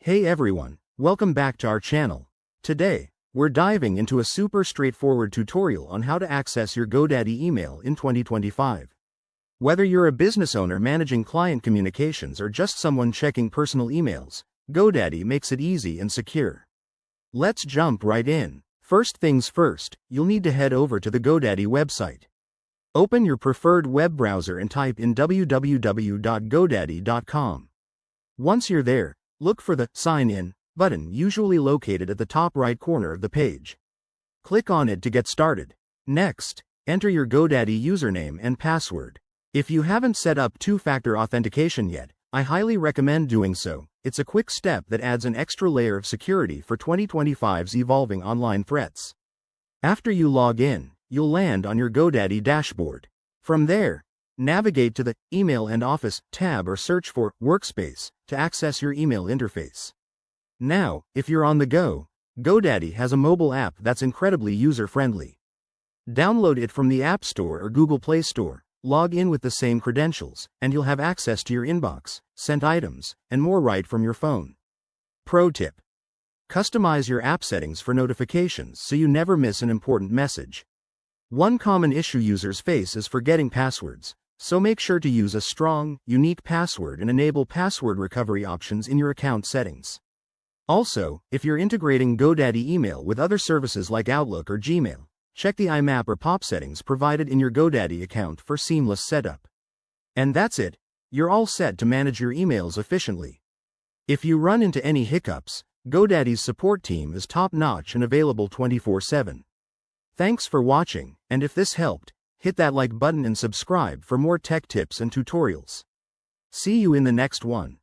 Hey everyone, welcome back to our channel. Today, we're diving into a super straightforward tutorial on how to access your GoDaddy email in 2025. Whether you're a business owner managing client communications or just someone checking personal emails, GoDaddy makes it easy and secure. Let's jump right in. First things first, you'll need to head over to the GoDaddy website. Open your preferred web browser and type in www.godaddy.com. Once you're there, look for the Sign In button, usually located at the top right corner of the page. Click on it to get started. Next, enter your GoDaddy username and password. If you haven't set up two-factor authentication yet, I highly recommend doing so. It's a quick step that adds an extra layer of security for 2025's evolving online threats. After you log in, you'll land on your GoDaddy dashboard. From there, navigate to the Email and Office tab or search for Workspace to access your email interface. Now, if you're on the go, GoDaddy has a mobile app that's incredibly user-friendly. Download it from the App Store or Google Play Store, log in with the same credentials, and you'll have access to your inbox, sent items, and more right from your phone. Pro tip: customize your app settings for notifications so you never miss an important message. One common issue users face is forgetting passwords, so make sure to use a strong, unique password and enable password recovery options in your account settings. Also, if you're integrating GoDaddy email with other services like Outlook or Gmail, check the IMAP or POP settings provided in your GoDaddy account for seamless setup. And that's it, you're all set to manage your emails efficiently. If you run into any hiccups, GoDaddy's support team is top-notch and available 24/7. Thanks for watching, and if this helped, hit that like button and subscribe for more tech tips and tutorials. See you in the next one.